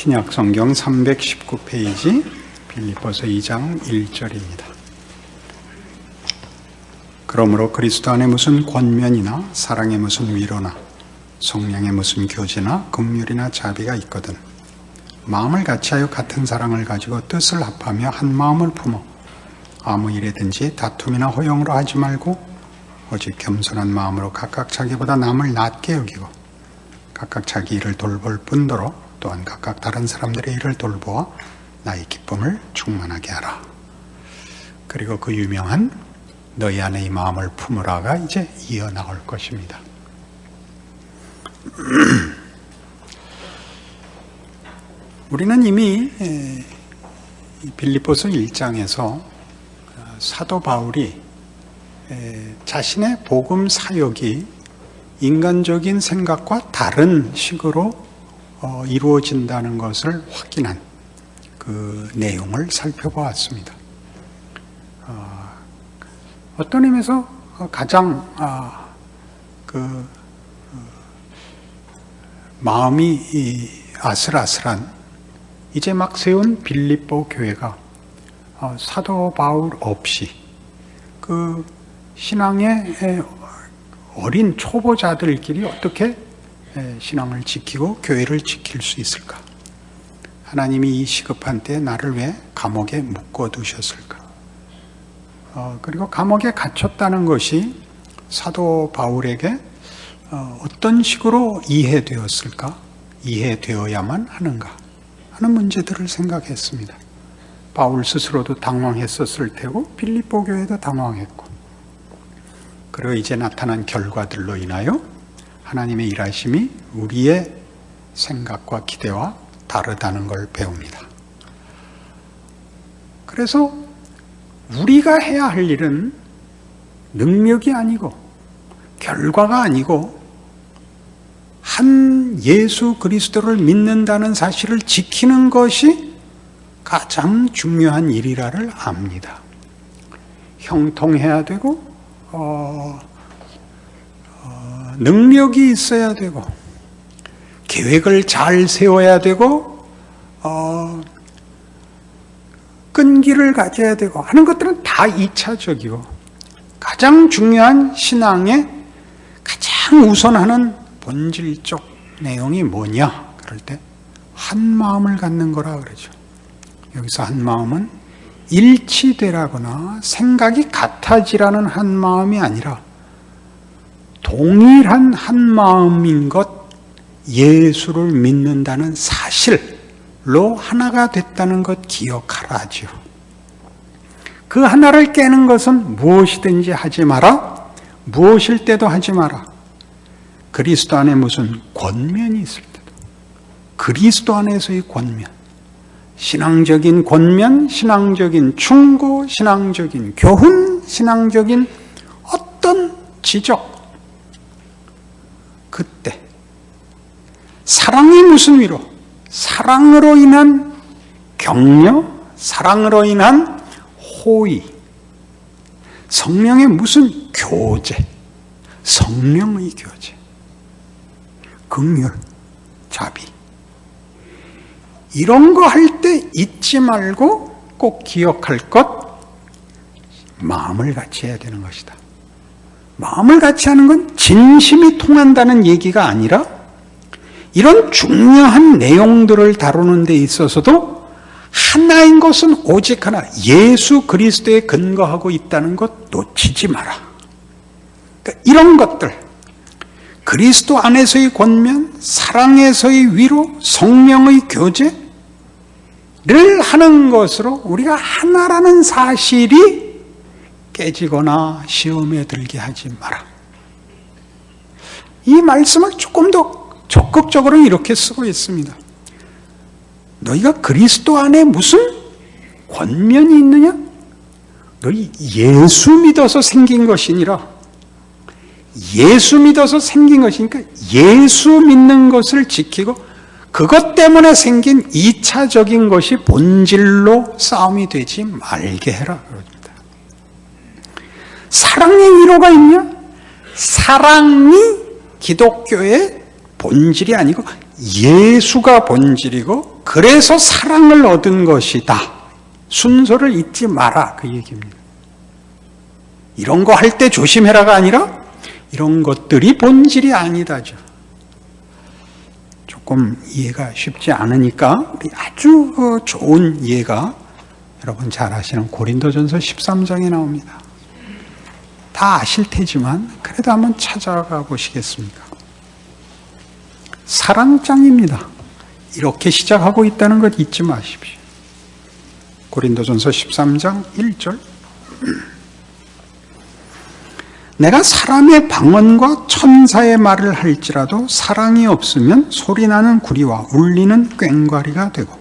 신약성경 319페이지 빌립보서 2장 1절입니다. 그러므로 그리스도 안에 무슨 권면이나 사랑에 무슨 위로나 성령에 무슨 교제나 긍휼이나 자비가 있거든 마음을 같이하여 같은 사랑을 가지고 뜻을 합하며 한 마음을 품어 아무 일에든지 다툼이나 허용으로 하지 말고 오직 겸손한 마음으로 각각 자기보다 남을 낮게 여기고 각각 자기 일을 돌볼 뿐더러 또한 각각 다른 사람들의 일을 돌보아 나의 기쁨을 충만하게 하라. 그리고 그 유명한 너희 안에 이 마음을 품으라가 이제 이어나올 것입니다. 우리는 이미 빌립보서 1장에서 사도 바울이 자신의 복음 사역이 인간적인 생각과 다른 식으로 이루어진다는 것을 확인한 그 내용을 살펴보았습니다. 어떤 의미에서 가장 마음이 아슬아슬한 이제 막 세운 빌립보 교회가 사도 바울 없이 그 신앙의 어린 초보자들끼리 어떻게 신앙을 지키고 교회를 지킬 수 있을까? 하나님이 이 시급한 때에 나를 왜 감옥에 묶어두셨을까? 그리고 감옥에 갇혔다는 것이 사도 바울에게 어떤 식으로 이해되었을까? 이해되어야만 하는가? 하는 문제들을 생각했습니다. 바울 스스로도 당황했었을 테고 빌립보 교회도 당황했고 그리고 이제 나타난 결과들로 인하여 하나님의 일하심이 우리의 생각과 기대와 다르다는 걸 배웁니다. 그래서 우리가 해야 할 일은 능력이 아니고 결과가 아니고 한 예수 그리스도를 믿는다는 사실을 지키는 것이 가장 중요한 일이라를 압니다. 형통해야 되고 능력이 있어야 되고 계획을 잘 세워야 되고 끈기를 가져야 되고 하는 것들은 다 2차적이고 가장 중요한 신앙의 가장 우선하는 본질적 내용이 뭐냐? 그럴 때 한 마음을 갖는 거라 그러죠. 여기서 한 마음은 일치되라거나 생각이 같아지라는 한 마음이 아니라 동일한 한 마음인 것, 예수를 믿는다는 사실로 하나가 됐다는 것 기억하라지요. 그 하나를 깨는 것은 무엇이든지 하지 마라, 무엇일 때도 하지 마라. 그리스도 안에 무슨 권면이 있을 때도 그리스도 안에서의 권면, 신앙적인 권면, 신앙적인 충고, 신앙적인 교훈, 신앙적인 어떤 지적, 그때 사랑이 무슨 위로, 사랑으로 인한 격려, 사랑으로 인한 호의, 성령의 무슨 교제, 성령의 교제, 긍휼, 자비, 이런 거 할 때 잊지 말고 꼭 기억할 것, 마음을 같이 해야 되는 것이다. 마음을 같이 하는 건 진심이 통한다는 얘기가 아니라 이런 중요한 내용들을 다루는 데 있어서도 하나인 것은 오직 하나, 예수 그리스도에 근거하고 있다는 것 놓치지 마라. 그러니까 이런 것들, 그리스도 안에서의 권면, 사랑에서의 위로, 성령의 교제를 하는 것으로 우리가 하나라는 사실이 깨지거나 시험에 들게 하지 마라. 이 말씀을 조금 더 적극적으로 이렇게 쓰고 있습니다. 너희가 그리스도 안에 무슨 권면이 있느냐? 너희 예수 믿어서 생긴 것이니라. 예수 믿어서 생긴 것이니까 예수 믿는 것을 지키고 그것 때문에 생긴 2차적인 것이 본질로 싸움이 되지 말게 해라. 그럽니다. 사랑의 위로가 있냐? 사랑이 기독교의 본질이 아니고 예수가 본질이고 그래서 사랑을 얻은 것이다. 순서를 잊지 마라, 그 얘기입니다. 이런 거 할 때 조심해라가 아니라 이런 것들이 본질이 아니다죠. 조금 이해가 쉽지 않으니까 우리 아주 좋은 이해가 여러분 잘 아시는 고린도전서 13장에 나옵니다. 다 아실 테지만 그래도 한번 찾아가 보시겠습니까? 사랑장입니다. 이렇게 시작하고 있다는 것 잊지 마십시오. 고린도전서 13장 1절. 내가 사람의 방언과 천사의 말을 할지라도 사랑이 없으면 소리나는 구리와 울리는 꽹과리가 되고,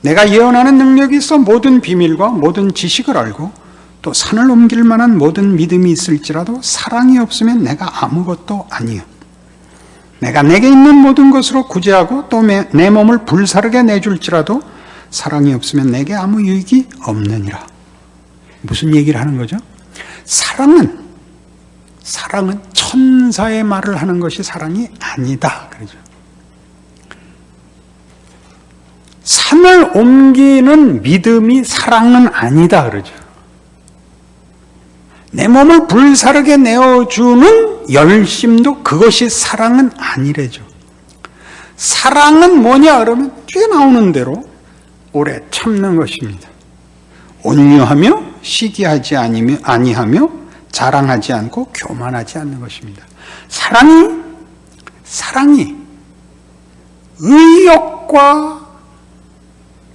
내가 예언하는 능력이 있어 모든 비밀과 모든 지식을 알고 또 산을 옮길 만한 모든 믿음이 있을지라도 사랑이 없으면 내가 아무것도 아니요. 내가 내게 있는 모든 것으로 구제하고 또 내 몸을 불사르게 내줄지라도 사랑이 없으면 내게 아무 유익이 없느니라. 무슨 얘기를 하는 거죠? 사랑은 천사의 말을 하는 것이 사랑이 아니다. 그러죠. 산을 옮기는 믿음이 사랑은 아니다. 그러죠. 내 몸을 불사르게 내어주는 열심도 그것이 사랑은 아니래죠. 사랑은 뭐냐 그러면 뒤에 나오는 대로 오래 참는 것입니다. 온유하며 시기하지 아니하며 자랑하지 않고 교만하지 않는 것입니다. 사랑이 의욕과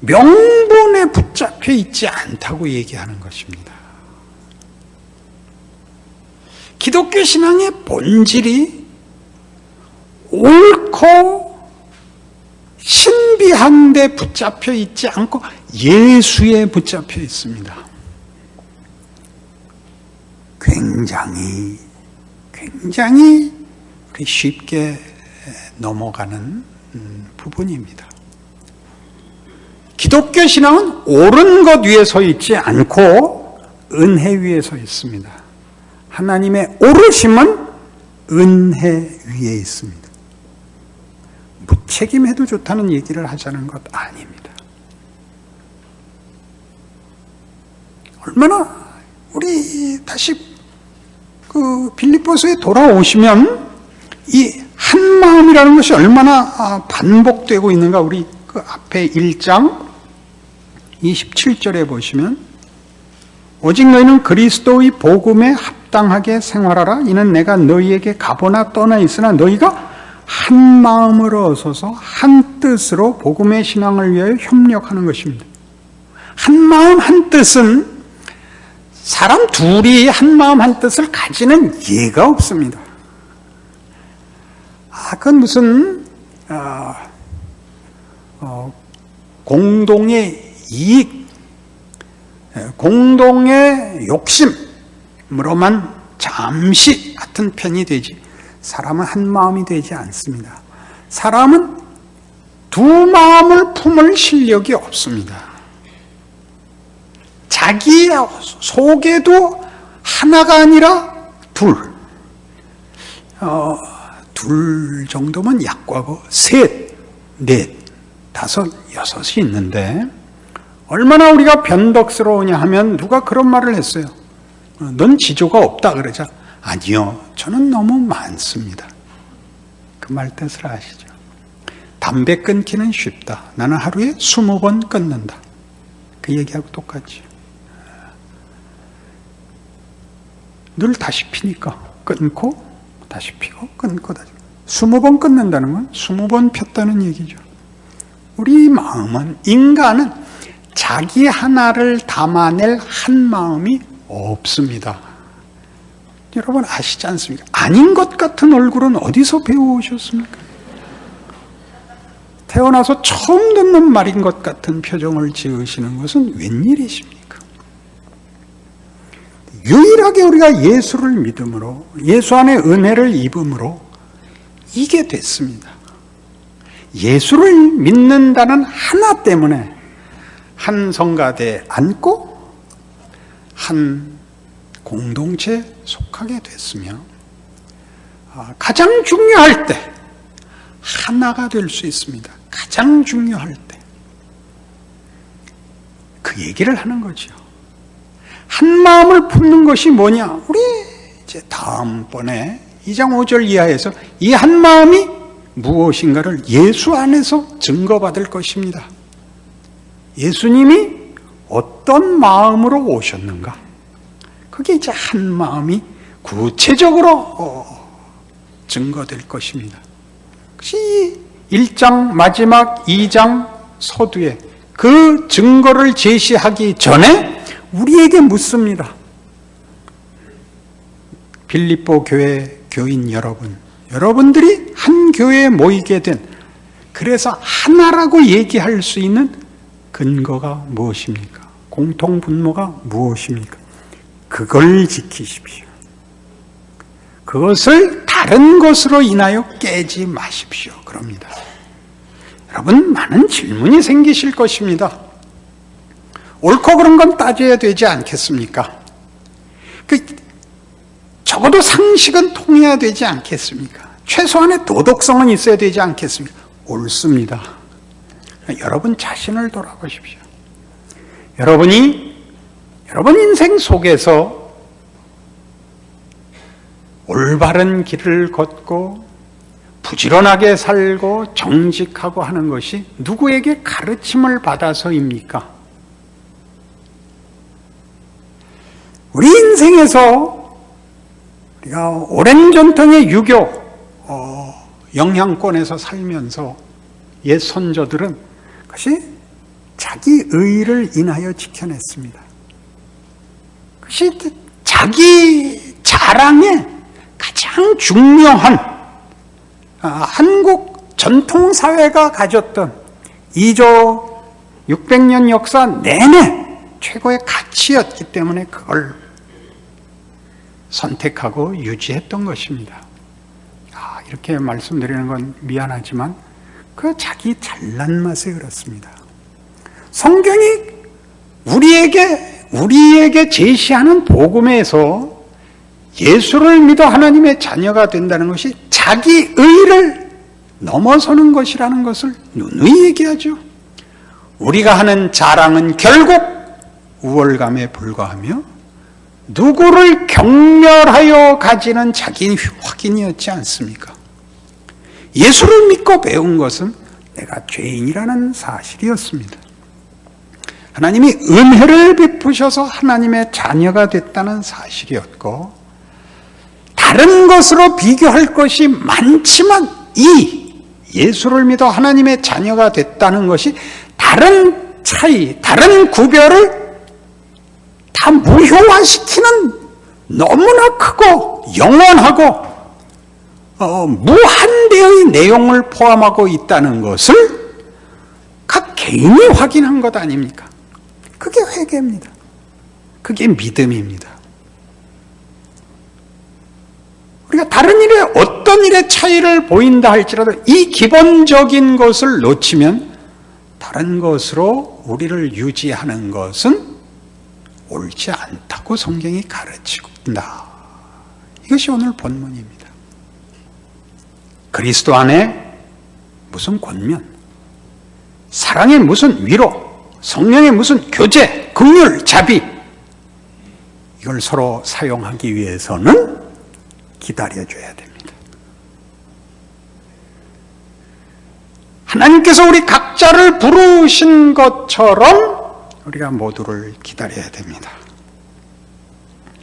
명분에 붙잡혀 있지 않다고 얘기하는 것입니다. 기독교 신앙의 본질이 옳고 신비한 데 붙잡혀 있지 않고 예수에 붙잡혀 있습니다. 굉장히 쉽게 넘어가는 부분입니다. 기독교 신앙은 옳은 것 위에 서 있지 않고 은혜 위에 서 있습니다. 하나님의 오르심은 은혜 위에 있습니다. 무책임해도 좋다는 얘기를 하자는 것 아닙니다. 얼마나 우리 다시 빌립보서에 돌아오시면 이 한마음이라는 것이 얼마나 반복되고 있는가. 우리 그 앞에 1장 27절에 보시면 오직 너희는 그리스도의 복음에 합당하게 생활하라. 이는 내가 너희에게 가보나 떠나 있으나 너희가 한 마음으로 서서 한 뜻으로 복음의 신앙을 위하여 협력하는 것입니다. 한 마음 한 뜻은 사람 둘이 한 마음 한 뜻을 가지는 예가 없습니다. 그건 무슨 공동의 이익, 공동의 욕심으로만 잠시 같은 편이 되지 사람은 한 마음이 되지 않습니다. 사람은 두 마음을 품을 실력이 없습니다. 자기 속에도 하나가 아니라 둘 정도면 약과고 셋, 넷, 다섯, 여섯이 있는데 얼마나 우리가 변덕스러우냐 하면 누가 그런 말을 했어요. 넌 지조가 없다 그러자 아니요, 저는 너무 많습니다. 그 말 뜻을 아시죠? 담배 끊기는 쉽다. 나는 하루에 20번 끊는다. 그 얘기하고 똑같죠. 늘 다시 피니까 끊고 다시 피고 끊고 다시 20번 끊는다는 건 20번 폈다는 얘기죠. 우리 마음은, 인간은 자기 하나를 담아낼 한 마음이 없습니다. 여러분 아시지 않습니까? 아닌 것 같은 얼굴은 어디서 배워오셨습니까? 태어나서 처음 듣는 말인 것 같은 표정을 지으시는 것은 웬일이십니까? 유일하게 우리가 예수를 믿음으로, 예수 안에 은혜를 입음으로 이게 됐습니다. 예수를 믿는다는 하나 때문에 한 성가대에 앉고 한 공동체에 속하게 됐으며 가장 중요할 때 하나가 될 수 있습니다. 가장 중요할 때 그 얘기를 하는 거죠. 한 마음을 품는 것이 뭐냐? 우리 이제 다음번에 2장 5절 이하에서 이 한 마음이 무엇인가를 예수 안에서 증거받을 것입니다. 예수님이 어떤 마음으로 오셨는가? 그게 이제 한 마음이 구체적으로 증거될 것입니다. 그것이 1장 마지막 2장 서두에 그 증거를 제시하기 전에 우리에게 묻습니다. 빌립보 교회 교인 여러분, 여러분들이 한 교회에 모이게 된, 그래서 하나라고 얘기할 수 있는 근거가 무엇입니까? 공통 분모가 무엇입니까? 그걸 지키십시오. 그것을 다른 것으로 인하여 깨지 마십시오. 그럽니다. 여러분, 많은 질문이 생기실 것입니다. 옳고 그른 건 따져야 되지 않겠습니까? 적어도 상식은 통해야 되지 않겠습니까? 최소한의 도덕성은 있어야 되지 않겠습니까? 옳습니다. 여러분 자신을 돌아보십시오. 여러분이 여러분 인생 속에서 올바른 길을 걷고 부지런하게 살고 정직하고 하는 것이 누구에게 가르침을 받아서입니까? 우리 인생에서 우리가 오랜 전통의 유교 영향권에서 살면서 옛 선조들은 그것이 자기 의를 인하여 지켜냈습니다. 그것이 자기 자랑의 가장 중요한 한국 전통사회가 가졌던 2조 600년 역사 내내 최고의 가치였기 때문에 그걸 선택하고 유지했던 것입니다. 이렇게 말씀드리는 건 미안하지만 그 자기 잘난 맛에 그렇습니다. 성경이 우리에게 제시하는 복음에서 예수를 믿어 하나님의 자녀가 된다는 것이 자기 의를 넘어서는 것이라는 것을 누누이 얘기하죠. 우리가 하는 자랑은 결국 우월감에 불과하며 누구를 경멸하여 가지는 자기 확인이었지 않습니까? 예수를 믿고 배운 것은 내가 죄인이라는 사실이었습니다. 하나님이 은혜를 베푸셔서 하나님의 자녀가 됐다는 사실이었고, 다른 것으로 비교할 것이 많지만 이 예수를 믿어 하나님의 자녀가 됐다는 것이 다른 차이, 다른 구별을 다 무효화시키는 너무나 크고 영원하고 무한대의 내용을 포함하고 있다는 것을 각 개인이 확인한 것 아닙니까? 그게 회개입니다. 그게 믿음입니다. 우리가 다른 일에 어떤 일의 차이를 보인다 할지라도 이 기본적인 것을 놓치면 다른 것으로 우리를 유지하는 것은 옳지 않다고 성경이 가르치고 있다. 이것이 오늘 본문입니다. 그리스도 안에 무슨 권면, 사랑의 무슨 위로, 성령의 무슨 교제, 긍휼, 자비, 이걸 서로 사용하기 위해서는 기다려줘야 됩니다. 하나님께서 우리 각자를 부르신 것처럼 우리가 모두를 기다려야 됩니다.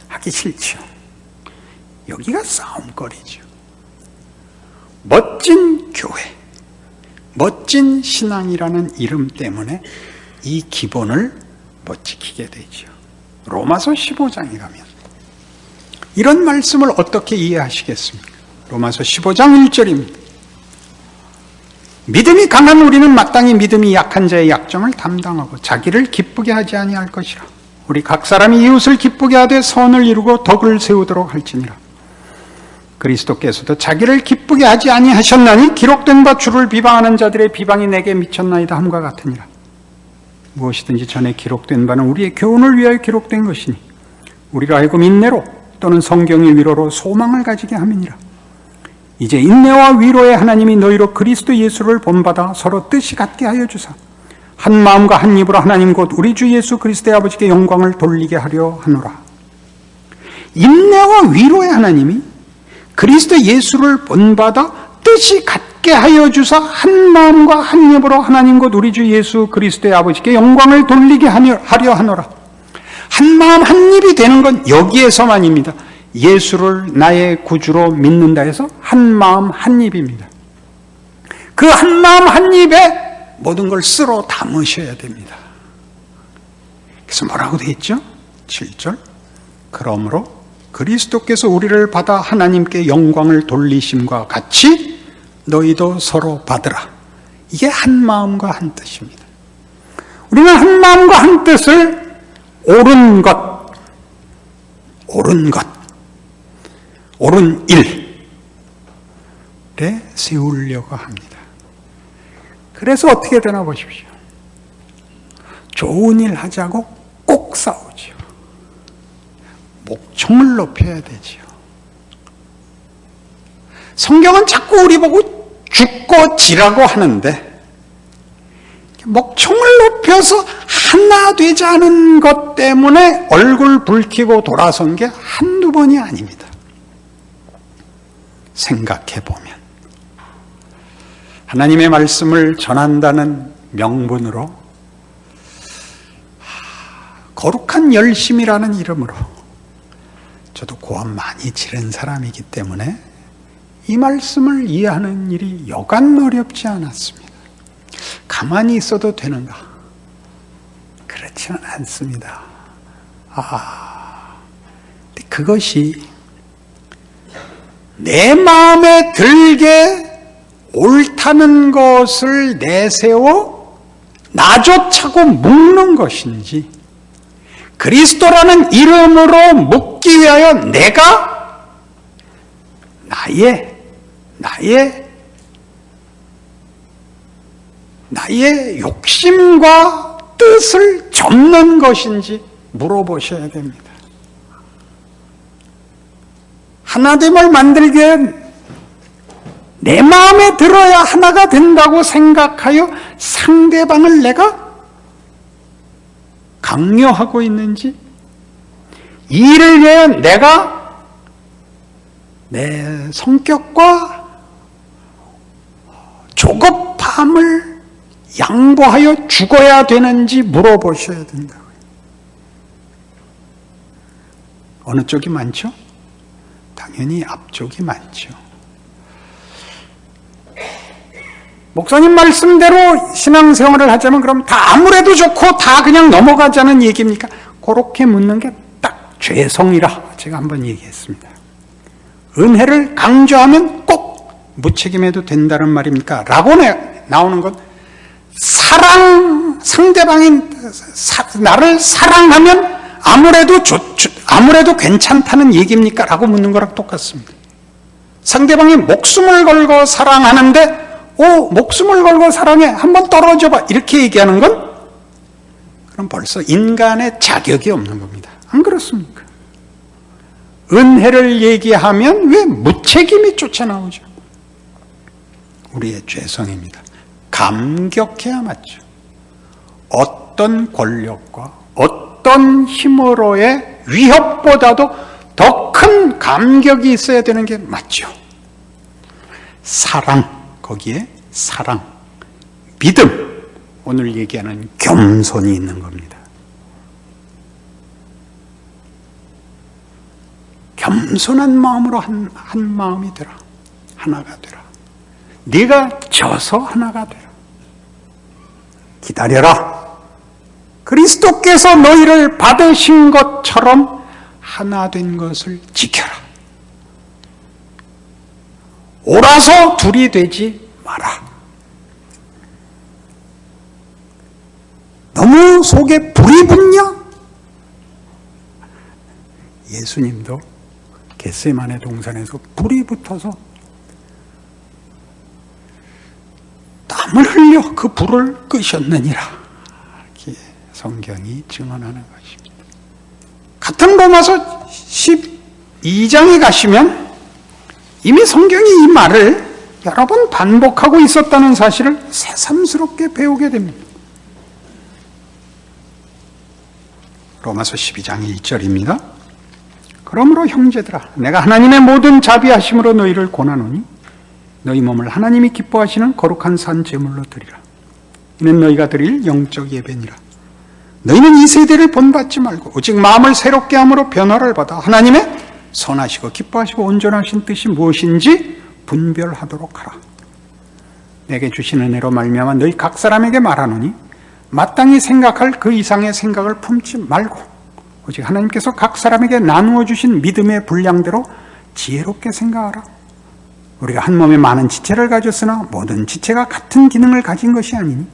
하기 싫죠. 여기가 싸움거리죠. 멋진 교회, 멋진 신앙이라는 이름 때문에 이 기본을 못 지키게 되죠. 로마서 15장에 가면 이런 말씀을 어떻게 이해하시겠습니까? 로마서 15장 1절입니다. 믿음이 강한 우리는 마땅히 믿음이 약한 자의 약점을 담당하고 자기를 기쁘게 하지 아니할 것이라. 우리 각 사람이 이웃을 기쁘게 하되 선을 이루고 덕을 세우도록 할지니라. 그리스도께서도 자기를 기쁘게 하지 아니하셨나니 기록된 바 주를 비방하는 자들의 비방이 내게 미쳤나이다 함과 같으니라. 무엇이든지 전에 기록된 바는 우리의 교훈을 위하여 기록된 것이니 우리가 알고 인내로 또는 성경의 위로로 소망을 가지게 함이니라. 이제 인내와 위로의 하나님이 너희로 그리스도 예수를 본받아 서로 뜻이 같게 하여 주사 한 마음과 한 입으로 하나님 곧 우리 주 예수 그리스도의 아버지께 영광을 돌리게 하려 하노라. 인내와 위로의 하나님이 그리스도 예수를 본받아 뜻이 같게 하여 주사 한 마음과 한 입으로 하나님 곧 우리 주 예수 그리스도의 아버지께 영광을 돌리게 하려 하노라. 한 마음 한 입이 되는 건 여기에서만입니다. 예수를 나의 구주로 믿는다 해서 한 마음 한 입입니다. 그 한 마음 한 입에 모든 걸 쓸어 담으셔야 됩니다. 그래서 뭐라고 되어 있죠? 7절 그러므로 그리스도께서 우리를 받아 하나님께 영광을 돌리심과 같이 너희도 서로 받으라. 이게 한 마음과 한 뜻입니다. 우리는 한 마음과 한 뜻을 옳은 것, 옳은 일에 세우려고 합니다. 그래서 어떻게 되나 보십시오. 좋은 일 하자고 꼭 싸우죠. 목청을 높여야 되지요. 성경은 자꾸 우리 보고 죽고 지라고 하는데 목청을 높여서 하나 되지 않은 것 때문에 얼굴 붉히고 돌아선 게 한두 번이 아닙니다. 생각해보면 하나님의 말씀을 전한다는 명분으로 거룩한 열심이라는 이름으로 저도 고함 많이 지른 사람이기 때문에 이 말씀을 이해하는 일이 여간 어렵지 않았습니다. 가만히 있어도 되는가? 그렇지는 않습니다. 그것이 내 마음에 들게 옳다는 것을 내세워 나조차고 묶는 것인지 그리스도라는 이름으로 묶기 위하여 내가 나의 욕심과 뜻을 접는 것인지 물어보셔야 됩니다. 하나됨을 만들기 위해 내 마음에 들어야 하나가 된다고 생각하여 상대방을 내가 강요하고 있는지, 이 일을 위해 내가 내 성격과 조급함을 양보하여 죽어야 되는지 물어보셔야 된다고요. 어느 쪽이 많죠? 당연히 앞쪽이 많죠. 목사님 말씀대로 신앙생활을 하자면 그럼 다 아무래도 좋고 다 그냥 넘어가자는 얘기입니까? 그렇게 묻는 게 딱 죄성이라 제가 한번 얘기했습니다. 은혜를 강조하면 꼭 무책임해도 된다는 말입니까? 라고 나오는 건 상대방이 나를 사랑하면 아무래도 괜찮다는 얘기입니까? 라고 묻는 거랑 똑같습니다. 상대방이 목숨을 걸고 사랑하는데 목숨을 걸고 사랑해 한번 떨어져봐 이렇게 얘기하는 건 그럼 벌써 인간의 자격이 없는 겁니다. 안 그렇습니까? 은혜를 얘기하면 왜 무책임이 쫓아나오죠? 우리의 죄성입니다. 감격해야 맞죠. 어떤 권력과 어떤 힘으로의 위협보다도 더 큰 감격이 있어야 되는 게 맞죠. 거기에 사랑, 믿음, 오늘 얘기하는 겸손이 있는 겁니다. 겸손한 마음으로 한 마음이 되라. 하나가 되라. 네가 져서 하나가 되라. 기다려라. 그리스도께서 너희를 받으신 것처럼 하나 된 것을 지켜라. 옳아서 둘이 되지 마라. 너무 속에 불이 붙냐? 예수님도 겟세마네 동산에서 불이 붙어서 땀을 흘려 그 불을 끄셨느니라. 이렇게 성경이 증언하는 것입니다. 같은 로마서 12장에 가시면 이미 성경이 이 말을 여러 번 반복하고 있었다는 사실을 새삼스럽게 배우게 됩니다. 로마서 12장 1절입니다. 그러므로 형제들아, 내가 하나님의 모든 자비하심으로 너희를 권하노니 너희 몸을 하나님이 기뻐하시는 거룩한 산 제물로 드리라. 이는 너희가 드릴 영적 예배니라. 너희는 이 세대를 본받지 말고 오직 마음을 새롭게 함으로 변화를 받아 하나님의 선하시고 기뻐하시고 온전하신 뜻이 무엇인지 분별하도록 하라. 내게 주신 은혜로 말미암아 너희 각 사람에게 말하노니 마땅히 생각할 그 이상의 생각을 품지 말고 오직 하나님께서 각 사람에게 나누어 주신 믿음의 분량대로 지혜롭게 생각하라. 우리가 한 몸에 많은 지체를 가졌으나 모든 지체가 같은 기능을 가진 것이 아니니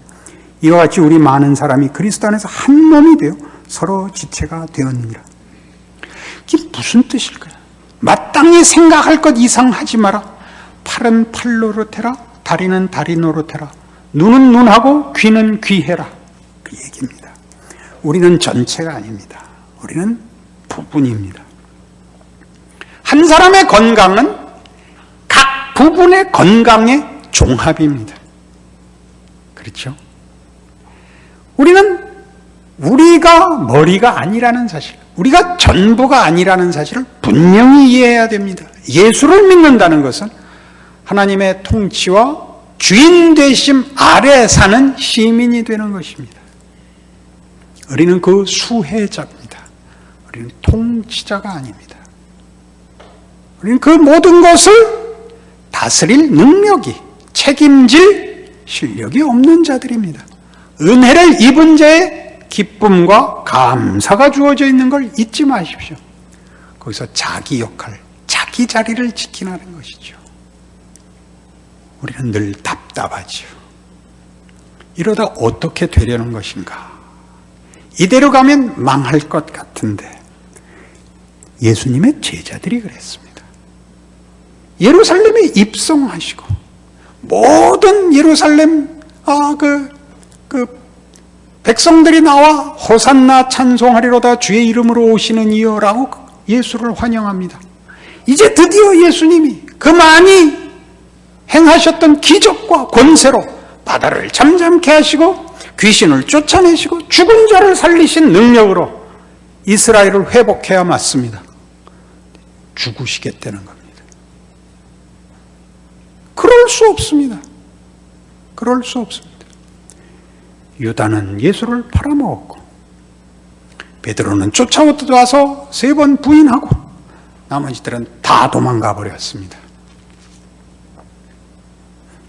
이와 같이 우리 많은 사람이 그리스도 안에서 한 몸이 되어 서로 지체가 되었느니라. 이게 무슨 뜻일까요? 마땅히 생각할 것 이상 하지 마라. 팔은 팔 노릇해라. 다리는 다리 노릇해라. 눈은 눈하고 귀는 귀해라. 그 얘기입니다. 우리는 전체가 아닙니다. 우리는 부분입니다. 한 사람의 건강은 각 부분의 건강의 종합입니다. 그렇죠? 우리는 우리가 머리가 아니라는 사실, 우리가 전부가 아니라는 사실을 분명히 이해해야 됩니다. 예수를 믿는다는 것은 하나님의 통치와 주인 되심 아래 사는 시민이 되는 것입니다. 우리는 그 수혜자입니다. 우리는 통치자가 아닙니다. 우리는 그 모든 것을 다스릴 능력이, 책임질 실력이 없는 자들입니다. 은혜를 입은 자의 기쁨과 감사가 주어져 있는 걸 잊지 마십시오. 거기서 자기 역할, 자기 자리를 지키라는 것이죠. 우리는 늘 답답하지요. 이러다 어떻게 되려는 것인가? 이대로 가면 망할 것 같은데 예수님의 제자들이 그랬습니다. 예루살렘에 입성하시고 모든 예루살렘 백성들이 나와 호산나 찬송하리로다 주의 이름으로 오시는 이여라고 예수를 환영합니다. 이제 드디어 예수님이 그 많이 행하셨던 기적과 권세로 바다를 잠잠케 하시고 귀신을 쫓아내시고 죽은 자를 살리신 능력으로 이스라엘을 회복해야 맞습니다. 죽으시겠다는 겁니다. 그럴 수 없습니다. 그럴 수 없습니다. 유다는 예수를 팔아먹었고 베드로는 쫓아와서 3번 부인하고 나머지들은 다 도망가 버렸습니다.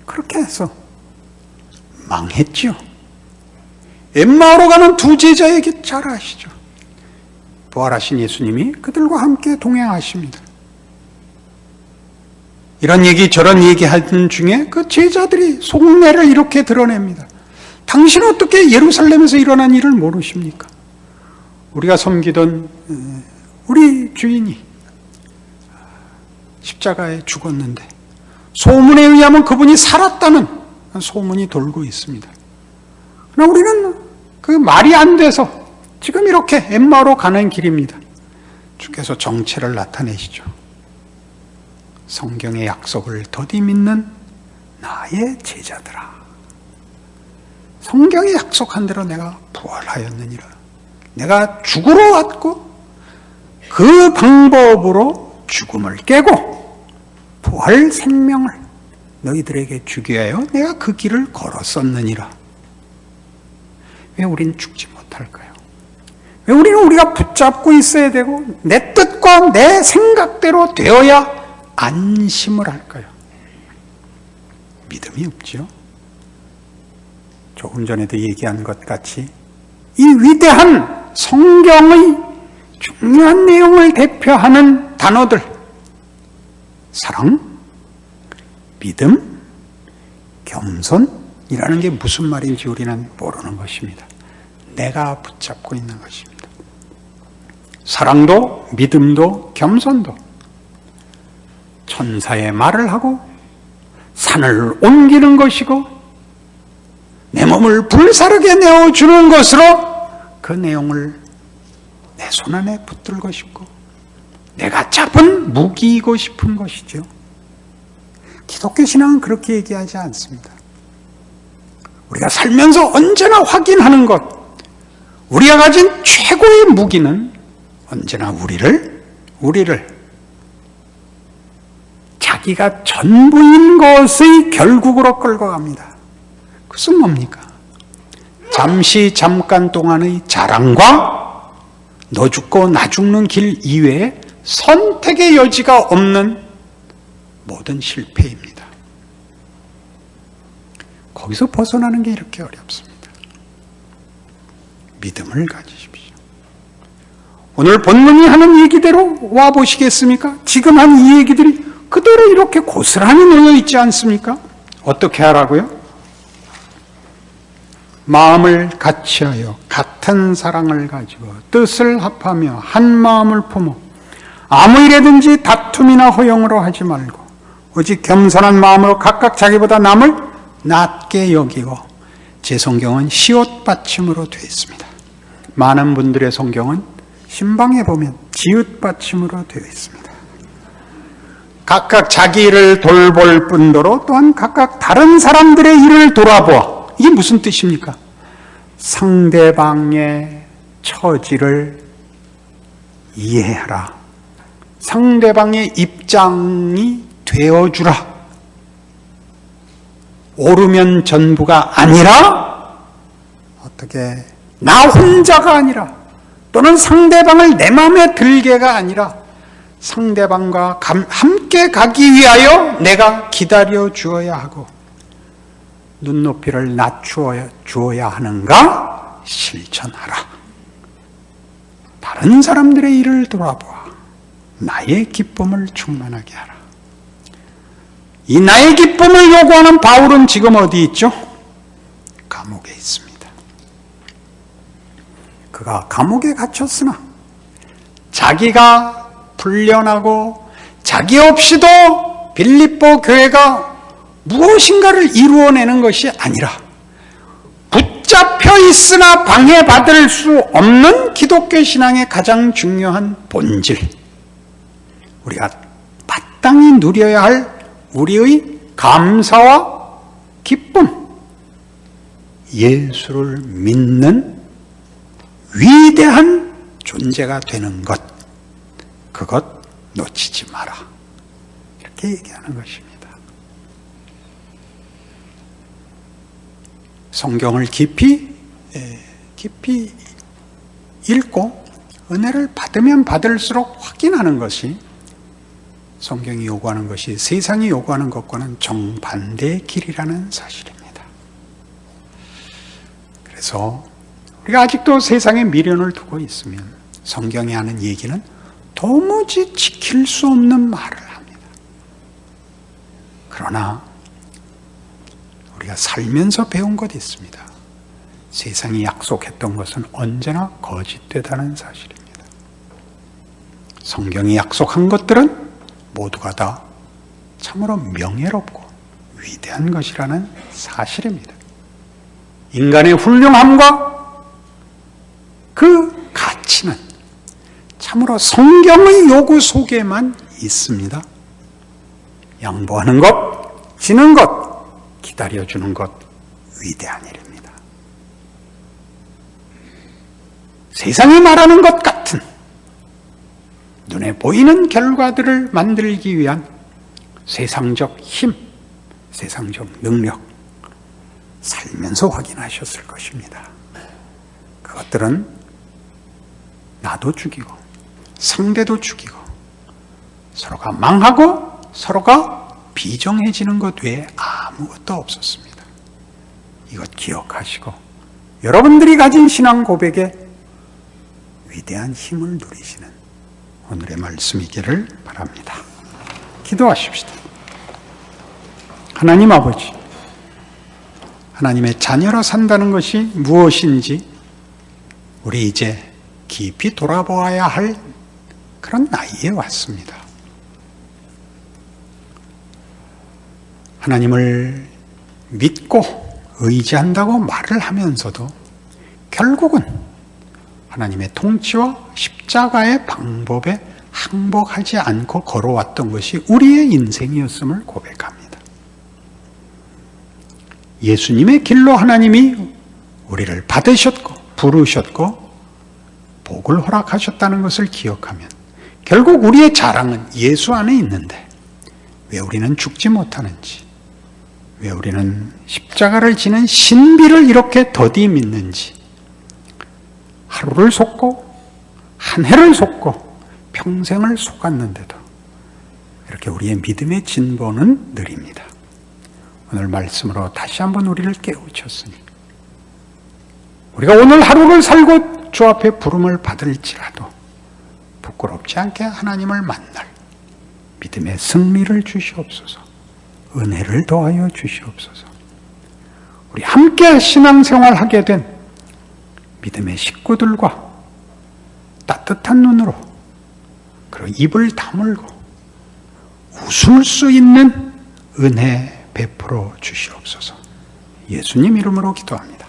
그렇게 해서 망했죠. 엠마오로 가는 2 제자에게 잘 아시죠. 부활하신 예수님이 그들과 함께 동행하십니다. 이런 얘기 저런 얘기 하는 중에 그 제자들이 속내를 이렇게 드러냅니다. 당신은 어떻게 예루살렘에서 일어난 일을 모르십니까? 우리가 섬기던 우리 주인이 십자가에 죽었는데 소문에 의하면 그분이 살았다는 소문이 돌고 있습니다. 그러나 우리는 그 말이 안 돼서 지금 이렇게 엠마오로 가는 길입니다. 주께서 정체를 나타내시죠. 성경의 약속을 더디 믿는 나의 제자들아, 성경이 약속한 대로 내가 부활하였느니라. 내가 죽으러 왔고 그 방법으로 죽음을 깨고 부활 생명을 너희들에게 주기 위하여 내가 그 길을 걸었었느니라. 왜 우린 죽지 못할까요? 왜 우리는 우리가 붙잡고 있어야 되고 내 뜻과 내 생각대로 되어야 안심을 할까요? 믿음이 없죠. 조금 전에도 얘기한 것 같이 이 위대한 성경의 중요한 내용을 대표하는 단어들, 사랑, 믿음, 겸손이라는 게 무슨 말인지 우리는 모르는 것입니다. 내가 붙잡고 있는 것입니다. 사랑도 믿음도 겸손도 천사의 말을 하고 산을 옮기는 것이고 내 몸을 불사르게 내어주는 것으로 그 내용을 내 손안에 붙들고 싶고 내가 잡은 무기이고 싶은 것이죠. 기독교 신앙은 그렇게 얘기하지 않습니다. 우리가 살면서 언제나 확인하는 것, 우리가 가진 최고의 무기는 언제나 우리를 자기가 전부인 것의 결국으로 끌고 갑니다. 그것은 뭡니까? 잠깐 동안의 자랑과 너 죽고 나 죽는 길 이외에 선택의 여지가 없는 모든 실패입니다. 거기서 벗어나는 게 이렇게 어렵습니다. 믿음을 가지십시오. 오늘 본문이 하는 얘기대로 와 보시겠습니까? 지금 한 이 얘기들이 그대로 이렇게 고스란히 놓여 있지 않습니까? 어떻게 하라고요? 마음을 같이하여 같은 사랑을 가지고 뜻을 합하며 한 마음을 품어 아무 일에든지 다툼이나 허용으로 하지 말고 오직 겸손한 마음으로 각각 자기보다 남을 낮게 여기고, 제 성경은 시옷 받침으로 되어 있습니다. 많은 분들의 성경은 신방에 보면 지읒 받침으로 되어 있습니다. 각각 자기 일을 돌볼 뿐더러 또한 각각 다른 사람들의 일을 돌아보아. 이게 무슨 뜻입니까? 상대방의 처지를 이해하라. 상대방의 입장이 되어주라. 옳으면 전부가 아니라 어떻게 나 혼자가 아니라, 또는 상대방을 내 마음에 들게가 아니라 상대방과 함께 가기 위하여 내가 기다려 주어야 하고 눈높이를 낮추어 주어야 하는가 실천하라. 다른 사람들의 일을 돌아보아 나의 기쁨을 충만하게 하라. 이 나의 기쁨을 요구하는 바울은 지금 어디 있죠? 감옥에 있습니다. 그가 감옥에 갇혔으나 자기가 풀려나고 자기 없이도 빌립보 교회가 무엇인가를 이루어내는 것이 아니라 붙잡혀 있으나 방해받을 수 없는 기독교 신앙의 가장 중요한 본질, 우리가 마땅히 누려야 할 우리의 감사와 기쁨, 예수를 믿는 위대한 존재가 되는 것, 그것 놓치지 마라. 이렇게 얘기하는 것입니다. 성경을 깊이 읽고 은혜를 받으면 받을수록 확인하는 것이, 성경이 요구하는 것이 세상이 요구하는 것과는 정반대의 길이라는 사실입니다. 그래서 우리가 아직도 세상에 미련을 두고 있으면 성경이 하는 얘기는 도무지 지킬 수 없는 말을 합니다. 그러나 우리가 살면서 배운 것이 있습니다. 세상이 약속했던 것은 언제나 거짓되다는 사실입니다. 성경이 약속한 것들은 모두가 다 참으로 명예롭고 위대한 것이라는 사실입니다. 인간의 훌륭함과 그 가치는 참으로 성경의 요구 속에만 있습니다. 양보하는 것, 지는 것, 기다려주는 것, 위대한 일입니다. 세상이 말하는 것 같은 눈에 보이는 결과들을 만들기 위한 세상적 힘, 세상적 능력, 살면서 확인하셨을 것입니다. 그것들은 나도 죽이고 상대도 죽이고 서로가 망하고 서로가 비정해지는 것 외에 아무것도 없었습니다. 이것 기억하시고 여러분들이 가진 신앙 고백에 위대한 힘을 누리시는 오늘의 말씀이기를 바랍니다. 기도하십시다. 하나님 아버지, 하나님의 자녀로 산다는 것이 무엇인지 우리 이제 깊이 돌아보아야 할 그런 나이에 왔습니다. 하나님을 믿고 의지한다고 말을 하면서도 결국은 하나님의 통치와 십자가의 방법에 항복하지 않고 걸어왔던 것이 우리의 인생이었음을 고백합니다. 예수님의 길로 하나님이 우리를 받으셨고 부르셨고 복을 허락하셨다는 것을 기억하면 결국 우리의 자랑은 예수 안에 있는데 왜 우리는 죽지 못하는지, 왜 우리는 십자가를 지는 신비를 이렇게 더디 믿는지, 하루를 속고 한 해를 속고 평생을 속았는데도 이렇게 우리의 믿음의 진보는 느립니다. 오늘 말씀으로 다시 한번 우리를 깨우쳤으니 우리가 오늘 하루를 살고 주 앞에 부름을 받을지라도 부끄럽지 않게 하나님을 만날 믿음의 승리를 주시옵소서, 은혜를 더하여 주시옵소서. 우리 함께 신앙생활하게 된 믿음의 식구들과 따뜻한 눈으로 그리고 입을 다물고 웃을 수 있는 은혜 베풀어 주시옵소서. 예수님 이름으로 기도합니다.